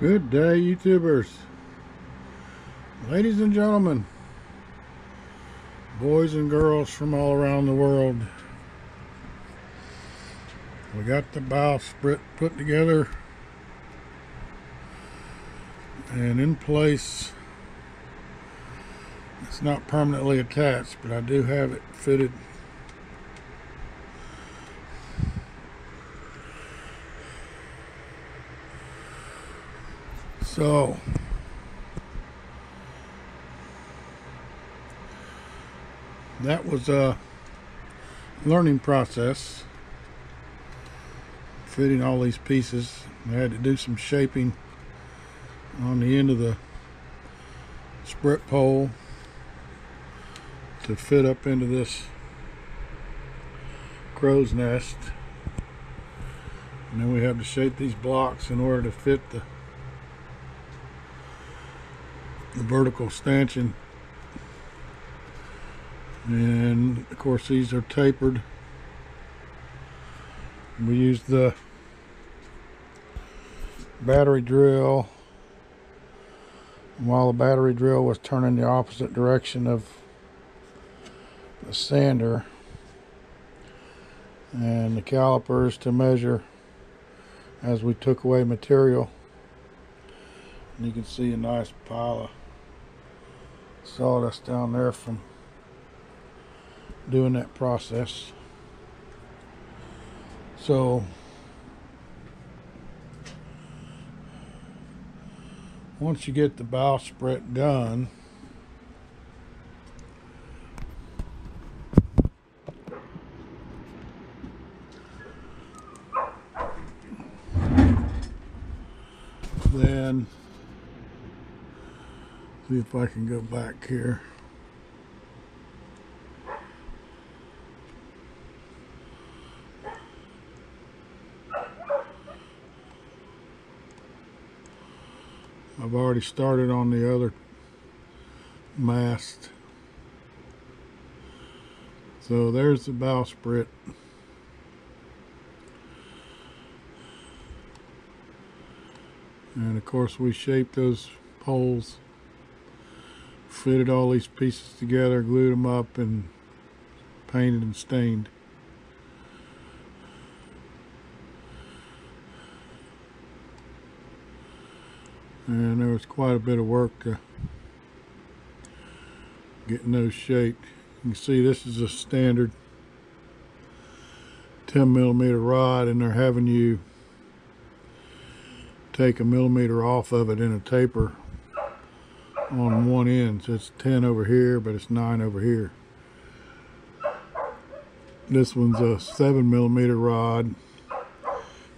Good day, YouTubers, ladies and gentlemen, boys and girls from all around the world. We got the bowsprit put together and in place. It's not permanently attached, but I do have it fitted. So that was a learning process, fitting all these pieces. I had to do some shaping on the end of the sprit pole to fit up into this crow's nest, and then we have to shape these blocks in order to fit the vertical stanchion. And of course these are tapered. We used the battery drill, and while the battery drill was turning the opposite direction of the sander, and the calipers to measure as we took away material. And you can see a nice pile of sawdust down there from doing that process. So once you get the bowsprit done, then see if I can go back here. I've already started on the other mast. So there's the bowsprit. And of course we shaped those poles, fitted all these pieces together, glued them up, and painted and stained. And there was quite a bit of work to getting those shaped. You can see this is a standard 10mm rod, and they're having you take a millimeter off of it in a taper on one end. So it's 10 over here, but it's 9 over here. This one's a 7mm rod.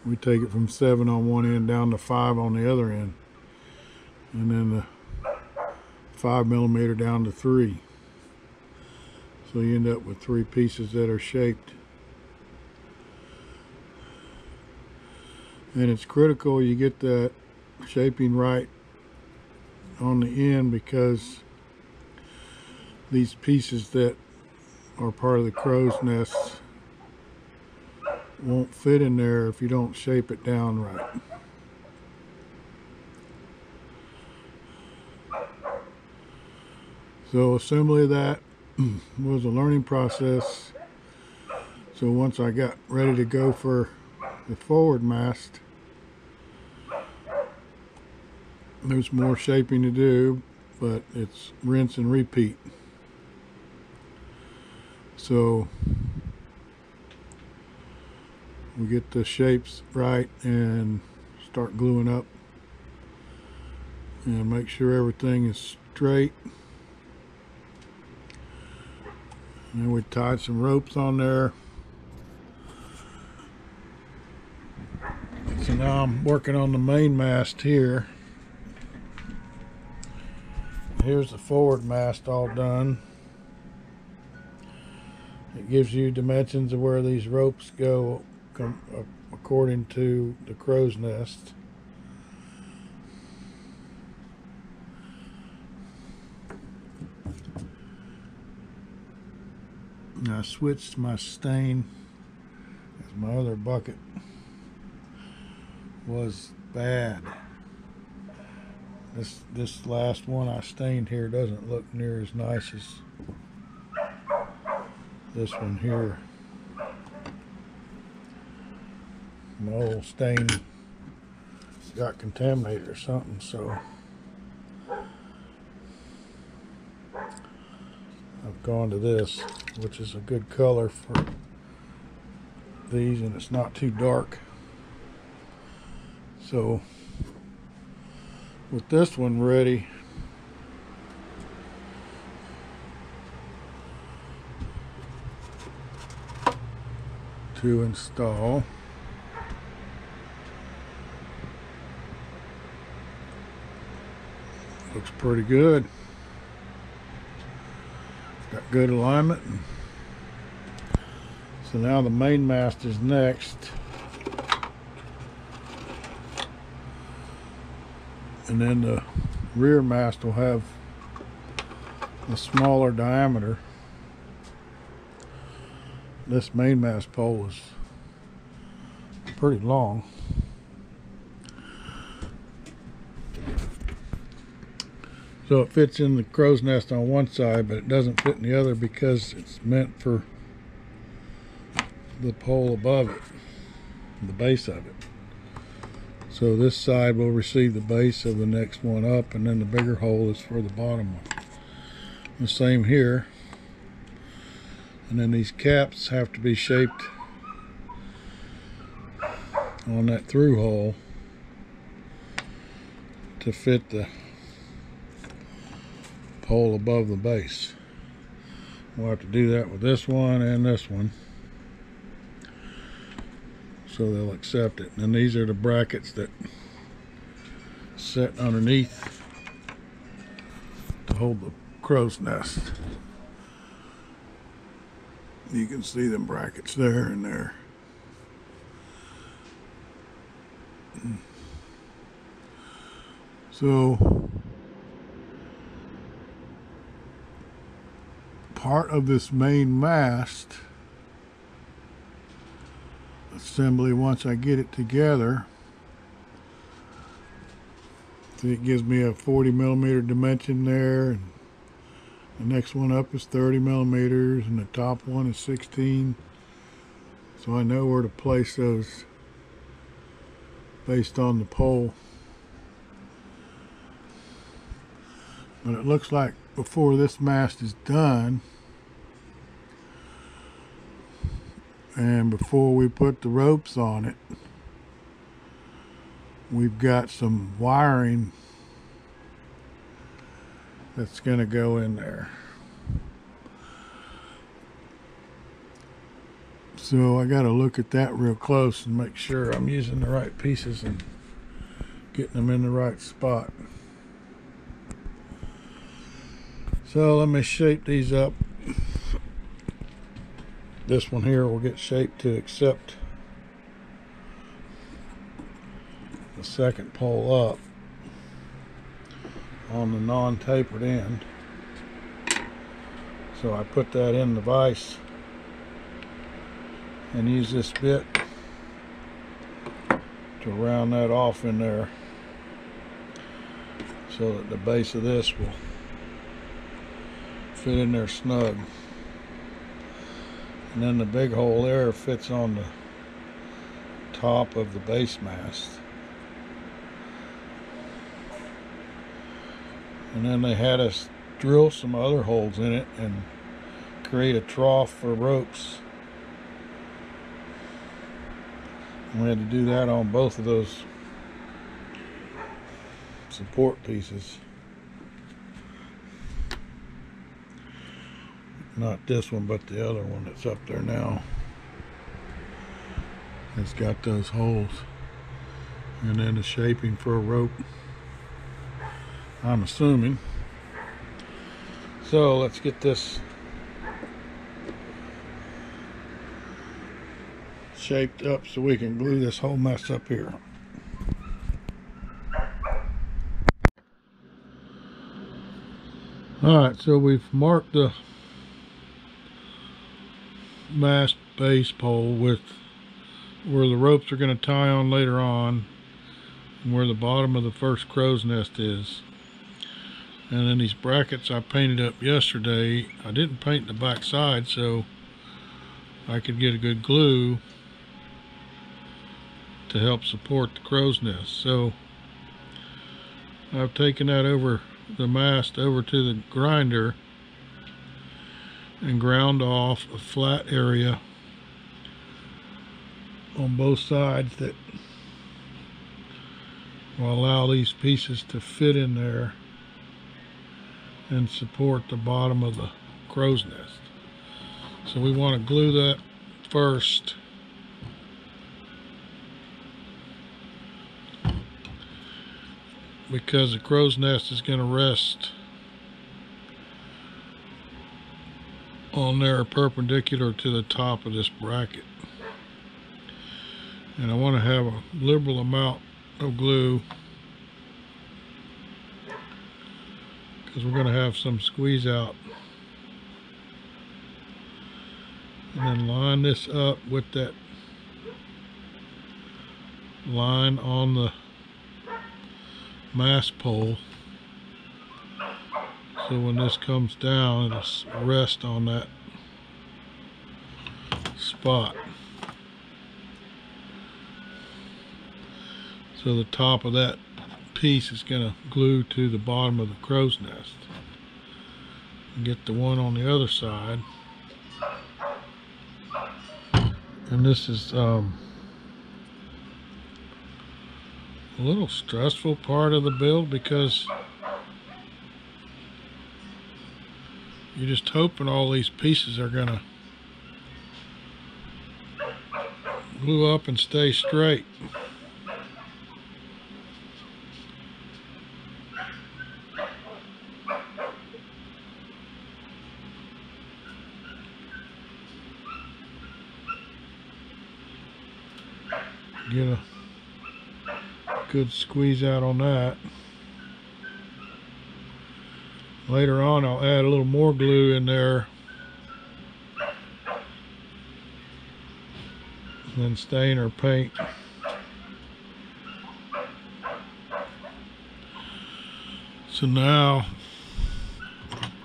We take it from 7 on one end down to 5 on the other end, and then the 5mm down to 3. So you end up with 3 pieces that are shaped. And it's critical you get that shaping right on the end, because these pieces that are part of the crow's nest won't fit in there if you don't shape it down right. So assembly of that was a learning process. So once I got ready to go for the forward mast, there's more shaping to do, but it's rinse and repeat. So we get the shapes right and start gluing up and make sure everything is straight. And then we tied some ropes on there. So now I'm working on the main mast here. Here's the forward mast all done. It gives you dimensions of where these ropes go according to the crow's nest. And I switched my stain, as my other bucket was bad. This last one I stained here doesn't look near as nice as this one here. My old stain got contaminated or something, so I've gone to this, which is a good color for these, and it's not too dark. So with this one ready, to install, looks pretty good. Got good alignment. So now the main mast is next, and then the rear mast will have a smaller diameter. This main mast pole is pretty long. So it fits in the crow's nest on one side, but it doesn't fit in the other because it's meant for the pole above it, the base of it. So this side will receive the base of the next one up, and then the bigger hole is for the bottom one. The same here. And then these caps have to be shaped on that through hole to fit the pole above the base. We'll have to do that with this one and this one, so they'll accept it. And these are the brackets that sit underneath to hold the crow's nest. You can see them brackets there and there. So part of this main mast assembly, once I get it together, so it gives me a 40mm dimension there, and the next one up is 30mm, and the top one is 16. So I know where to place those based on the pole. But it looks like before this mast is done, and before we put the ropes on it, we've got some wiring that's going to go in there. So I got to look at that real close and make sure I'm using the right pieces and getting them in the right spot. So let me shape these up. This one here will get shaped to accept the second pole up on the non-tapered end. So I put that in the vise and use this bit to round that off in there, so that the base of this will fit in there snug. And then the big hole there fits on the top of the base mast. And then they had us drill some other holes in it and create a trough for ropes. And we had to do that on both of those support pieces. Not this one, but the other one that's up there now. It's got those holes. And then the shaping for a rope, I'm assuming. So let's get this shaped up so we can glue this whole mess up here. Alright, so we've marked the mast base pole with where the ropes are going to tie on later on, and where the bottom of the first crow's nest is. And then these brackets I painted up yesterday, I didn't paint the back side so I could get a good glue to help support the crow's nest. So I've taken that over the mast over to the grinder and ground off a flat area on both sides that will allow these pieces to fit in there and support the bottom of the crow's nest. So we want to glue that first. Because the crow's nest is going to rest on there perpendicular to the top of this bracket. And I want to have a liberal amount of glue because we're going to have some squeeze out. And then line this up with that line on the mast pole, so when this comes down it'll rest on that spot. So the top of that piece is going to glue to the bottom of the crow's nest. And get the one on the other side. And this is a little stressful part of the build because you're just hoping all these pieces are gonna glue up and stay straight. Get a good squeeze out on that. Later on I'll add a little more glue in there and then stain or paint. So now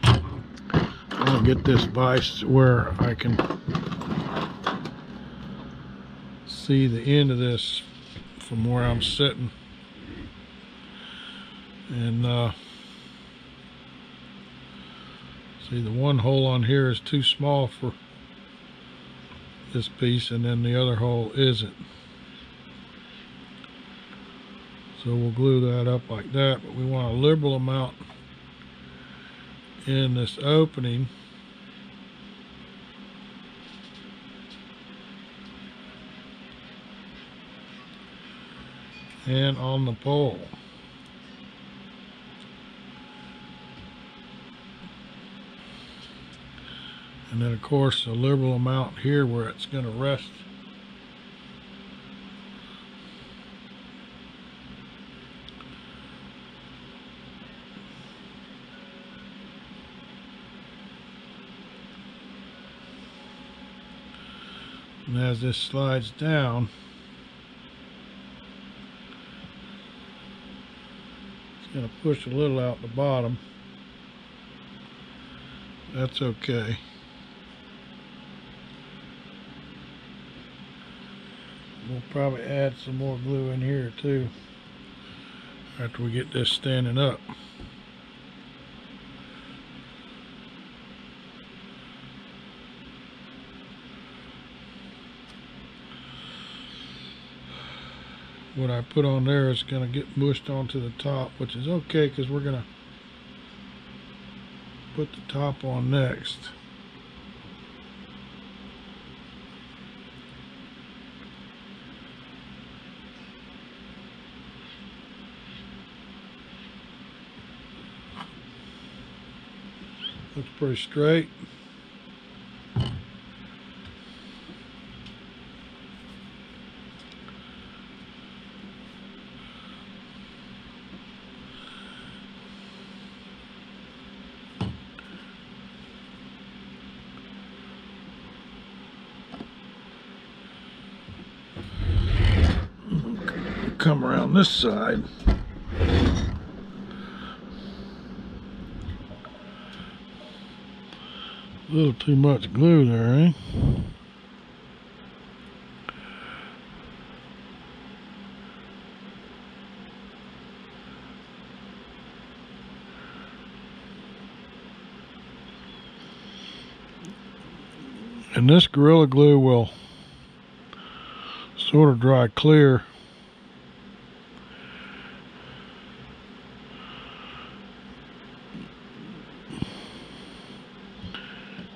I'm going to get this vise where I can see the end of this from where I'm sitting. And see, the one hole on here is too small for this piece, and then the other hole isn't. So we'll glue that up like that, but we want a liberal amount in this opening. And on the pole. And then of course a liberal amount here where it's going to rest. And as this slides down, it's going to push a little out the bottom. That's okay. We'll probably add some more glue in here too after we get this standing up. What I put on there is going to get mushed onto the top, which is okay because we're going to put the top on next. Looks pretty straight. Come around this side. A little too much glue there, eh? And this Gorilla Glue will sort of dry clear.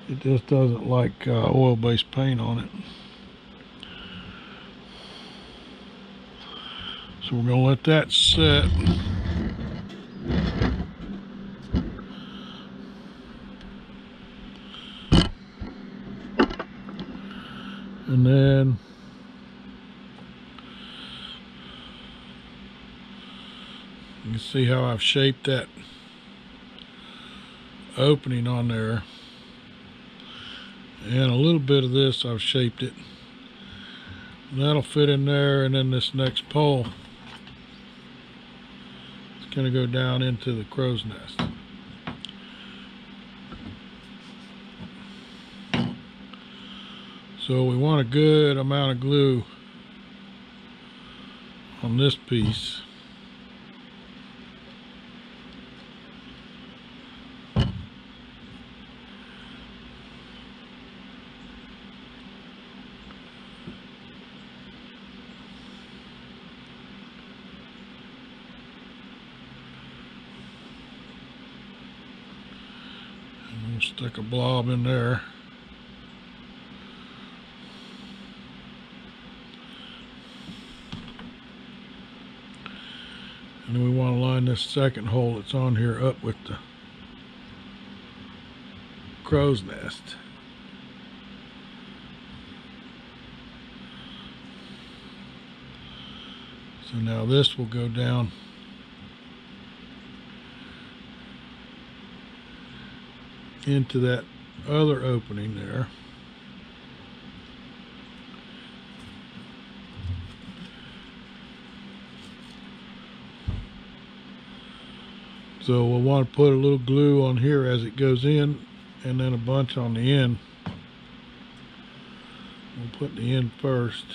It just doesn't like oil-based paint on it. So we're going to let that set. And then you can see how I've shaped that opening on there. And a little bit of this I've shaped it. And that'll fit in there, and then this next pole is going to go down into the crow's nest. So we want a good amount of glue on this piece. And we'll stick a blob in there. And then we want to line this second hole that's on here up with the crow's nest. So now this will go down into that other opening there. So we'll want to put a little glue on here as it goes in, and then a bunch on the end. We'll put the end first.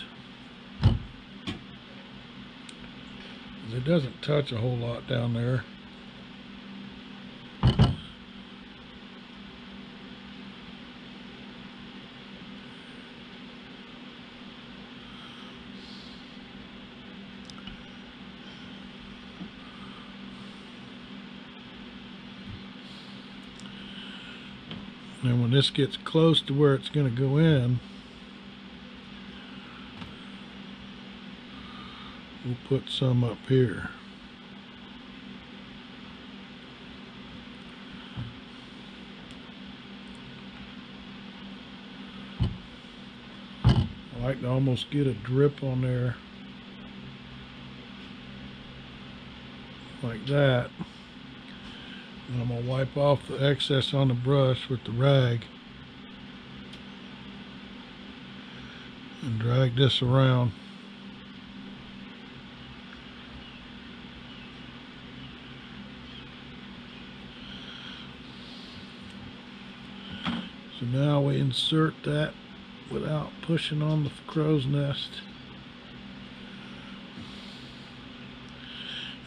It doesn't touch a whole lot down there. And when this gets close to where it's going to go in, we'll put some up here. I like to almost get a drip on there like that. And I'm going to wipe off the excess on the brush with the rag and drag this around. So now we insert that without pushing on the crow's nest.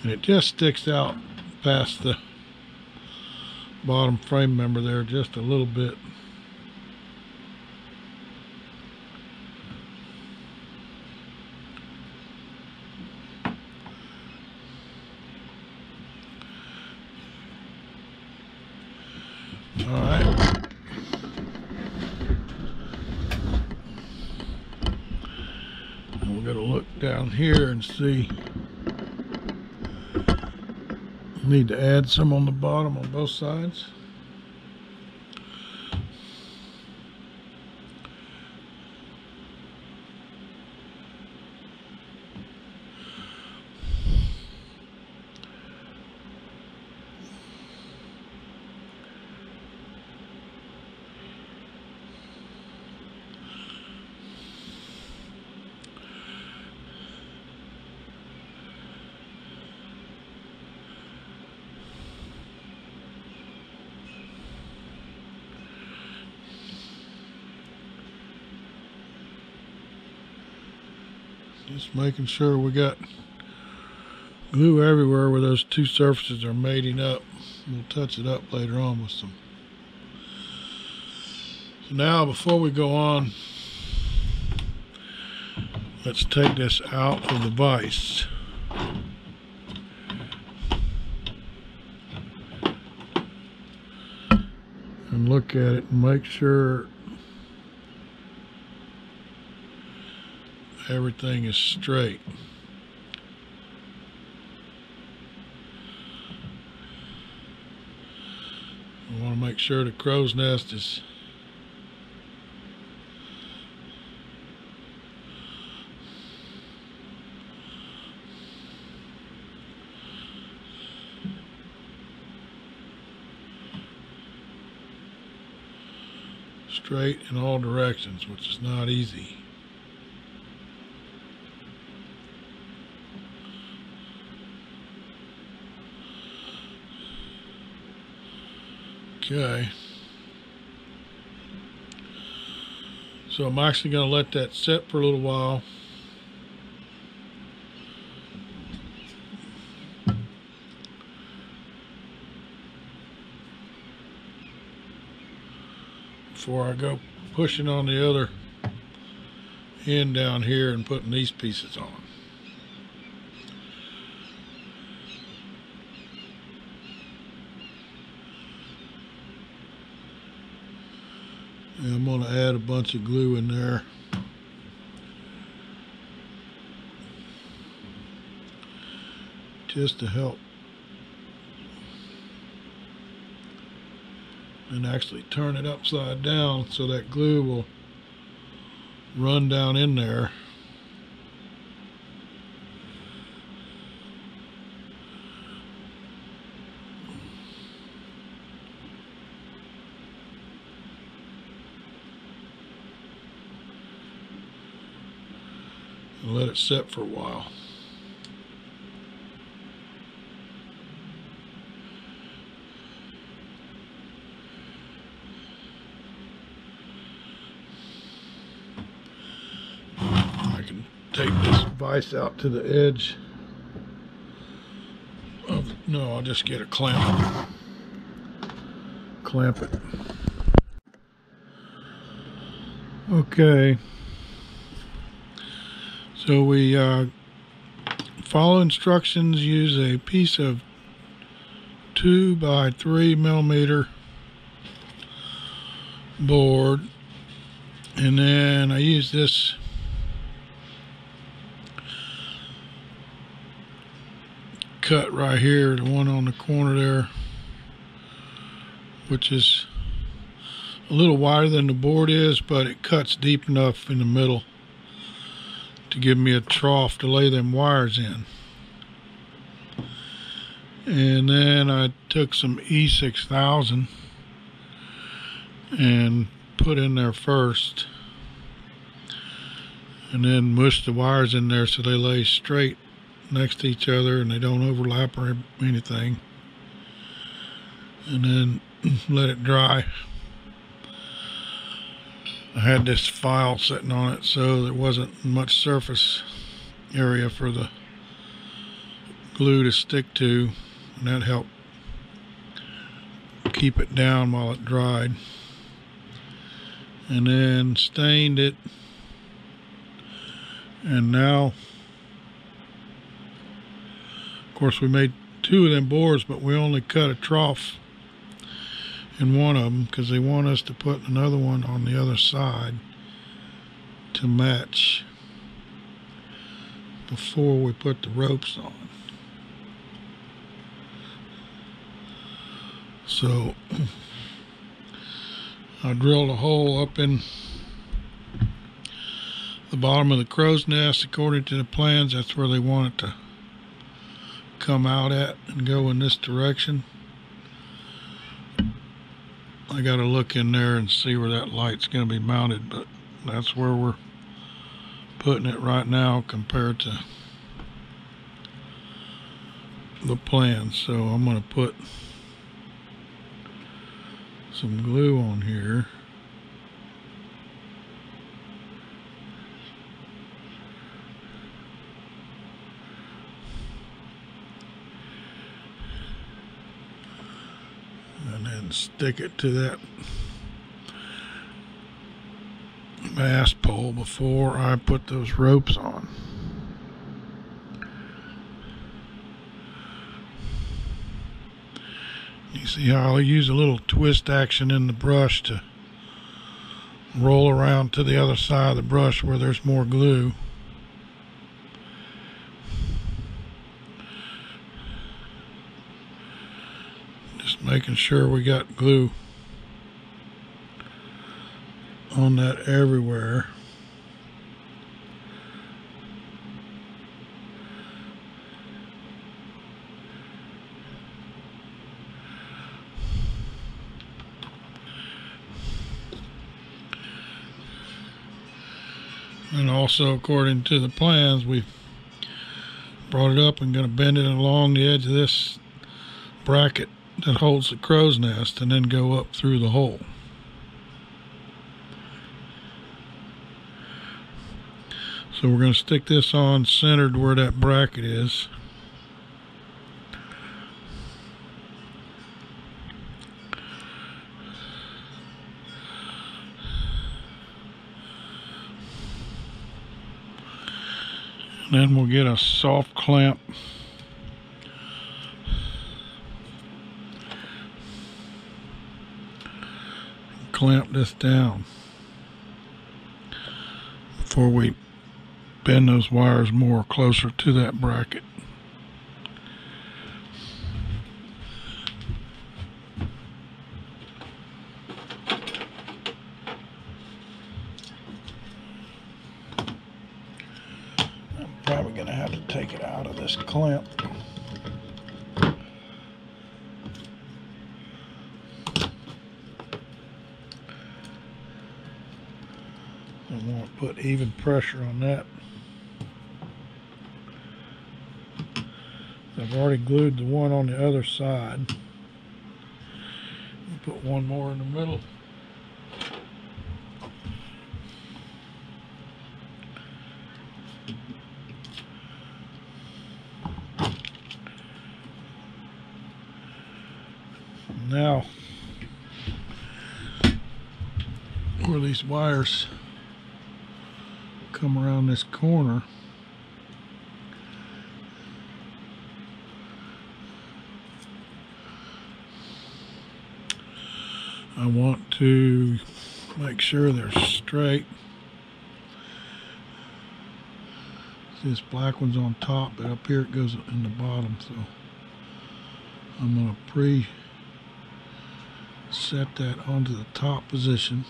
And it just sticks out past the bottom frame member there just a little bit. All right. And we're going to look down here and see. Need to add some on the bottom on both sides. Just making sure we got glue everywhere where those two surfaces are mating up. We'll touch it up later on with some. So now before we go on, let's take this out of the vise. And look at it and make sure everything is straight. We want to make sure the crow's nest is straight in all directions, which is not easy. Okay. So I'm actually going to let that sit for a little while. Before I go pushing on the other end down here and putting these pieces on. And I'm going to add a bunch of glue in there. Just to help. And actually turn it upside down so that glue will run down in there. And let it set for a while. Take this vise out to the edge of, no, I'll just get a clamp. Clamp it. Okay. So we follow instructions, use a piece of 2 by 3 millimeter board, and then I use this cut right here, the one on the corner there, which is a little wider than the board is, but it cuts deep enough in the middle to give me a trough to lay them wires in. And then I took some E6000 and put in there first, and then mushed the wires in there so they lay straight next to each other and they don't overlap or anything, and then let it dry. I had this file sitting on it so there wasn't much surface area for the glue to stick to, and that helped keep it down while it dried. And then stained it, and now of course we made 2 of them boards, but we only cut a trough in one of them because they want us to put another one on the other side to match before we put the ropes on. So I drilled a hole up in the bottom of the crow's nest. According to the plans, that's where they want it to come out at and go in this direction. I got to look in there and see where that light's going to be mounted, but that's where we're putting it right now compared to the plan. So I'm going to put some glue on here. and stick it to that mast pole before I put those ropes on. You see how I'll use a little twist action in the brush to roll around to the other side of the brush where there's more glue. Just making sure we got glue on that everywhere. And also, according to the plans, we brought it up and going to bend it along the edge of this bracket that holds the crow's nest and then go up through the hole. So we're going to stick this on centered where that bracket is. And then we'll get a soft clamp. Clamp this down before we bend those wires more closer to that bracket. I'm probably going to have to take it out of this clamp. I want to put even pressure on that. I've already glued the one on the other side. Put one more in the middle. Now, where these wires come around this corner, I want to make sure they're straight. See, this black one's on top, but up here it goes in the bottom, so I'm going to set that onto the top position.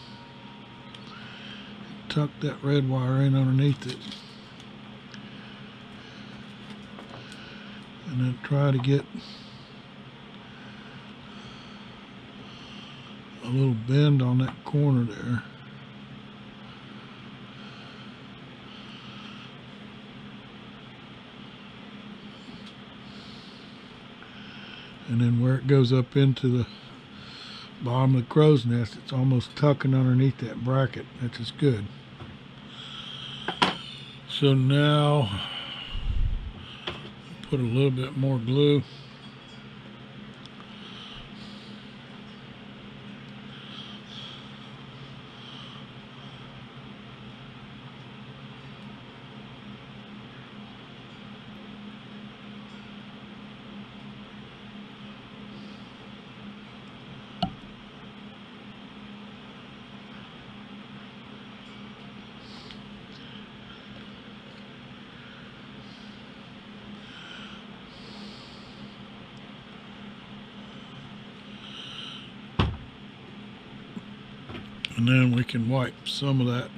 Tuck that red wire in underneath it. And then try to get a little bend on that corner there. And then where it goes up into the bottom of the crow's nest, it's almost tucking underneath that bracket. That's just good. So now put a little bit more glue. And then we can wipe some of that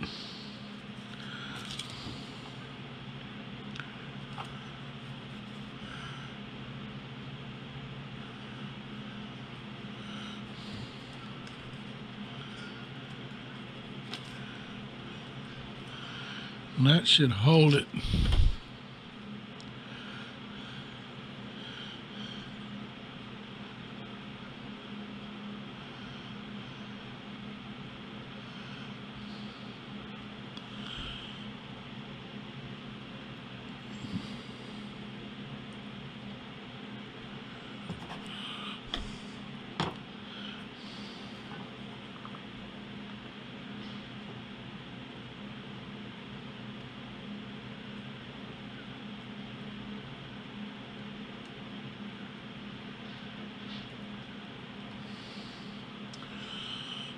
and that should hold it.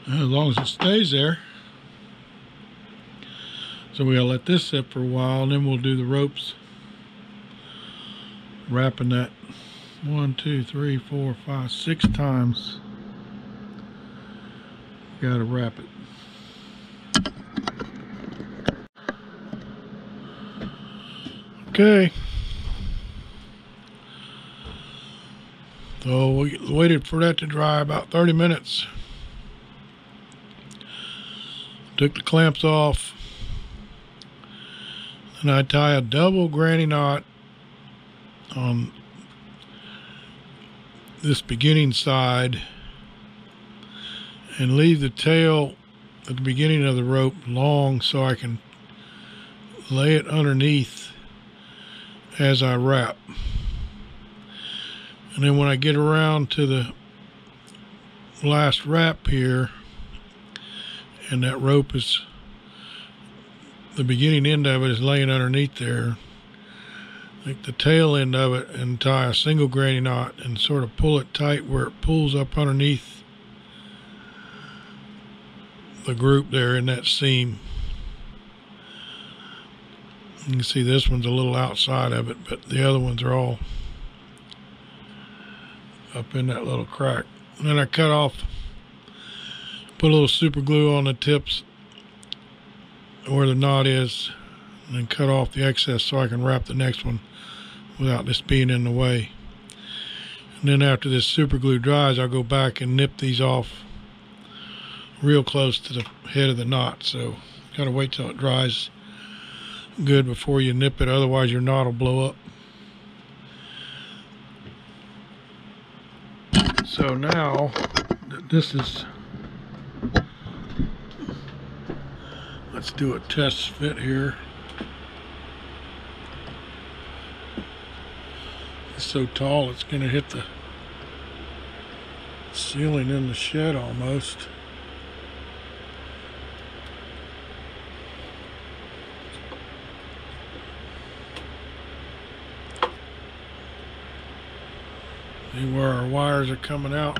as long as it stays there. So we'll let this sit for a while, and then we'll do the ropes, wrapping that 1, 2, 3, 4, 5, 6 times. Gotta wrap it. Okay. So we waited for that to dry about 30 minutes. Took the clamps off. And I tie a double granny knot on this beginning side and leave the tail at the beginning of the rope long so I can lay it underneath as I wrap. And then when I get around to the last wrap here, and that rope is, the beginning end of it is laying underneath there, take the tail end of it and tie a single granny knot and sort of pull it tight where it pulls up underneath the group there in that seam. You can see this one's a little outside of it, but the other ones are all up in that little crack. And then I cut off, put a little super glue on the tips where the knot is, and then cut off the excess so I can wrap the next one without this being in the way. And then after this super glue dries, I'll go back and nip these off real close to the head of the knot. So gotta wait till it dries good before you nip it, otherwise your knot will blow up. So now this is, let's do a test fit here. It's so tall it's gonna hit the ceiling in the shed almost. See where our wires are coming out.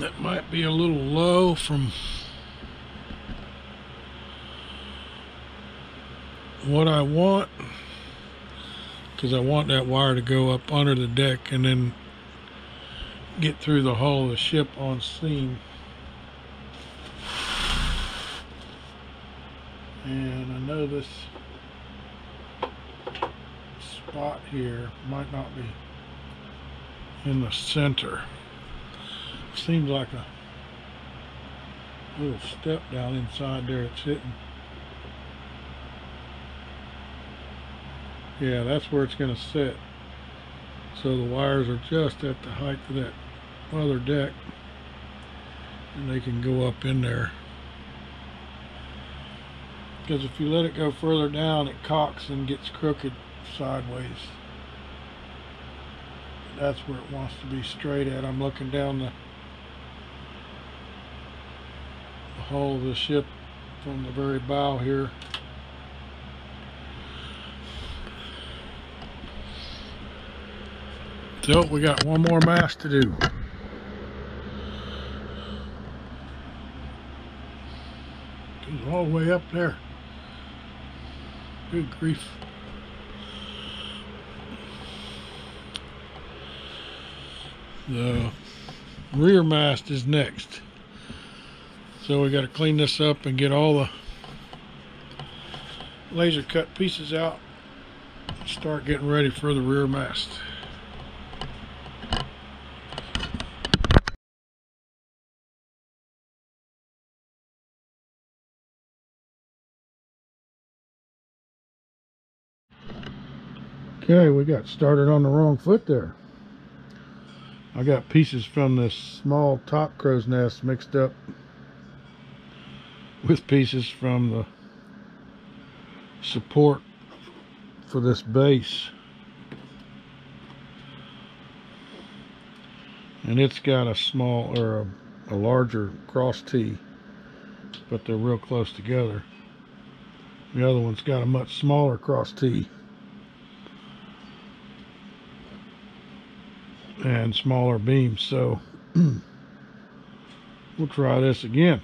That might be a little low from what I want, because I want that wire to go up under the deck and then get through the hull of the ship on seam. And I know this spot here might not be in the center. Seems like a little step down inside there it's hitting. Yeah, that's where it's going to sit. So the wires are just at the height of that other deck, and they can go up in there. Because if you let it go further down, it cocks and gets crooked sideways. That's where it wants to be straight at. I'm looking down the hull of the ship from the very bow here. So we got one more mast to do. Goes all the way up there. Good grief. The rear mast is next. So we got to clean this up and get all the laser cut pieces out. Start getting ready for the rear mast. Okay, we got started on the wrong foot there. I got pieces from this small top crow's nest mixed up with pieces from the support for this base. And it's got a small or a larger cross T, but they're real close together. The other one's got a much smaller cross T. and smaller beams. So we'll try this again.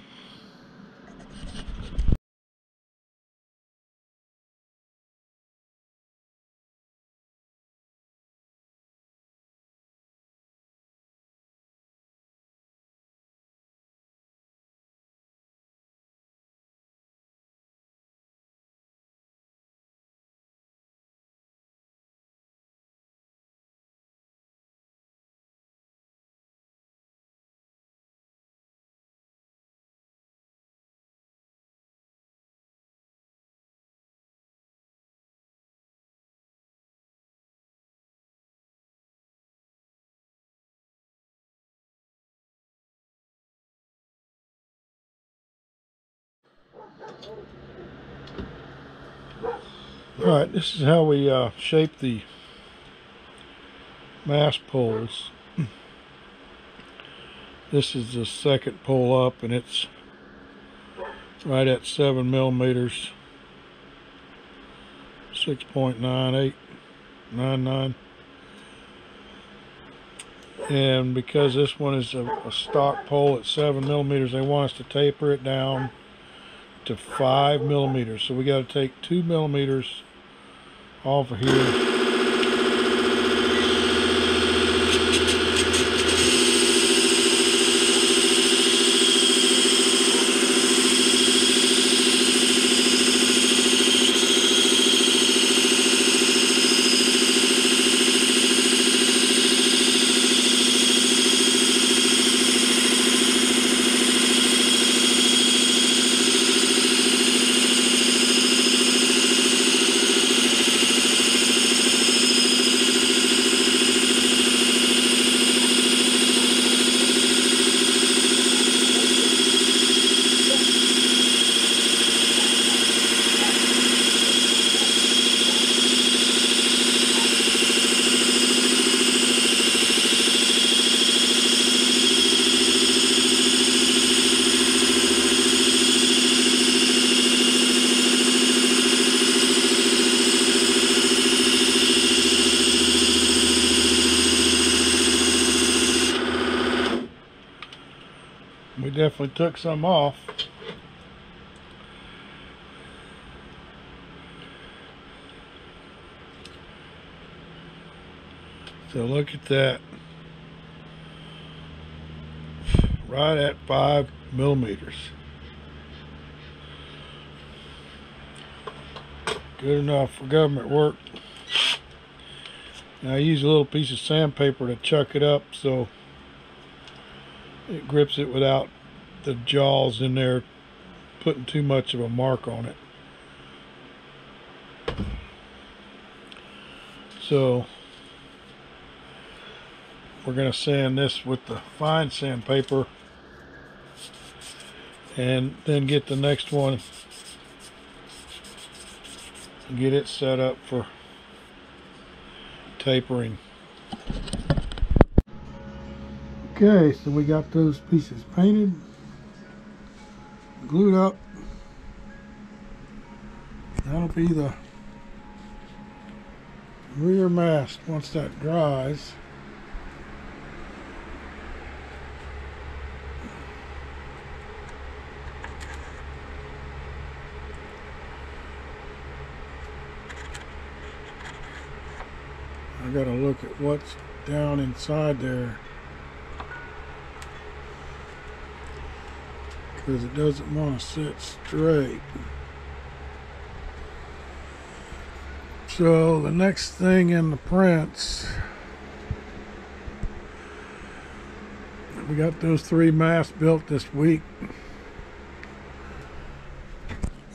Alright, this is how we shape the mast poles. This is the second pole up, and it's right at 7 millimeters, 6.9899. And because this one is a stock pole at 7 millimeters, they want us to taper it down to 5 millimeters. So we got to take 2 millimeters off of here. We definitely took some off. So look at that. Right at 5 millimeters. Good enough for government work. Now I use a little piece of sandpaper to chuck it up so it grips it without the jaws in there putting too much of a mark on it. So we're going to sand this with the fine sandpaper and then get the next one and get it set up for tapering. Okay, so we got those pieces painted, glued up. That'll be the rear mast once that dries. I gotta look at what's down inside there, because it doesn't want to sit straight. So the next thing in the prints, we got those 3 masts built this week.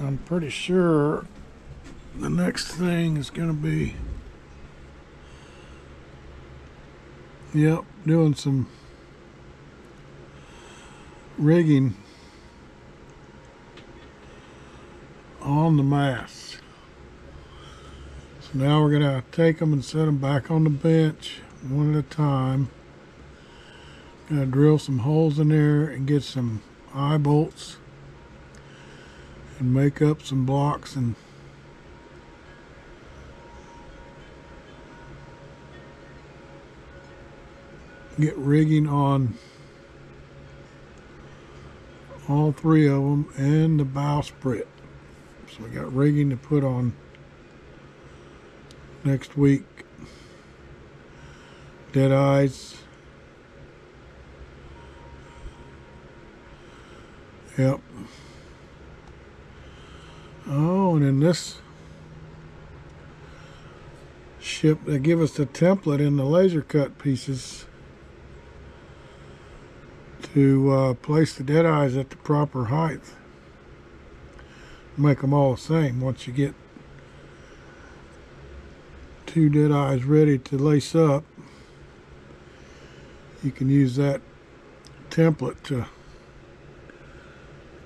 I'm pretty sure the next thing is going to be, yep, doing some rigging on the masts. So now we're going to take them and set them back on the bench one at a time. Going to drill some holes in there and get some eye bolts and make up some blocks and get rigging on all three of them and the bowsprit. So we got rigging to put on next week. Dead eyes. Yep. Oh, and then this ship, they give us the template in the laser cut pieces to place the dead eyes at the proper height. Make them all the same. Once you get two dead eyes ready to lace up, you can use that template to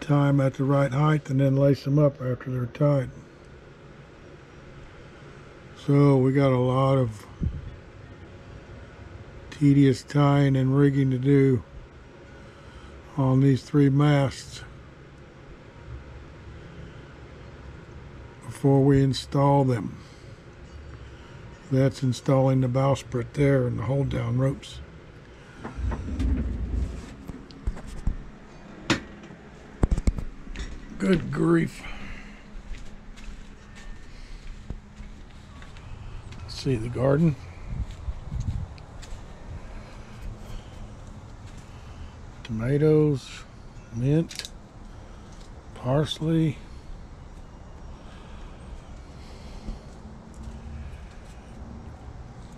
tie them at the right height and then lace them up after they're tied. So we got a lot of tedious tying and rigging to do on these three masts before we install them. That's installing the bowsprit there and the hold down ropes. Good grief. Let's see the garden. Tomatoes, mint, parsley,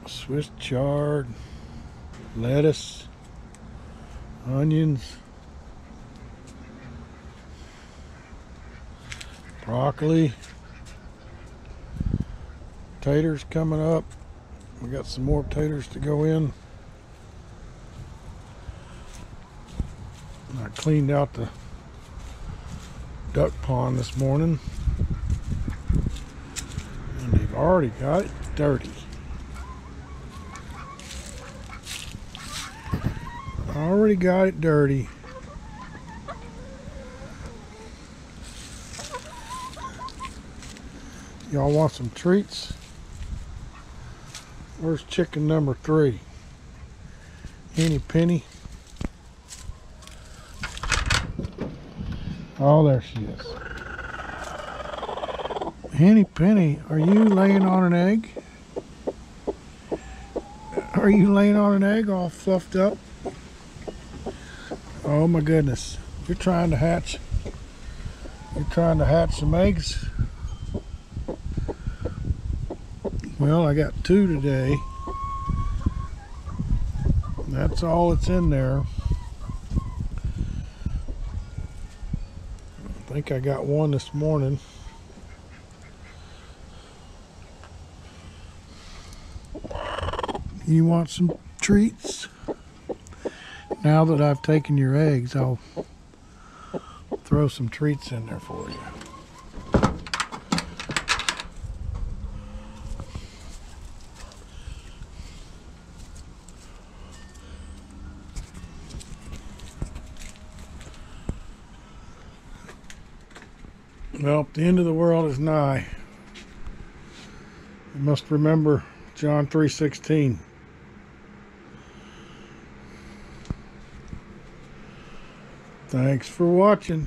Swiss chard, lettuce, onions, broccoli, taters coming up. We got some more taters to go in. I cleaned out the duck pond this morning and they've already got it dirty. Already got it dirty. Y'all want some treats? Where's chicken number 3? Henny Penny. Oh, there she is. Henny Penny, are you laying on an egg? Are you laying on an egg all fluffed up? Oh my goodness. You're trying to hatch some eggs? Well, I got 2 today. That's all that's in there. I think I got 1 this morning. You want some treats? Now that I've taken your eggs, I'll throw some treats in there for you. Well, the end of the world is nigh. You must remember John 3:16. Thanks for watching.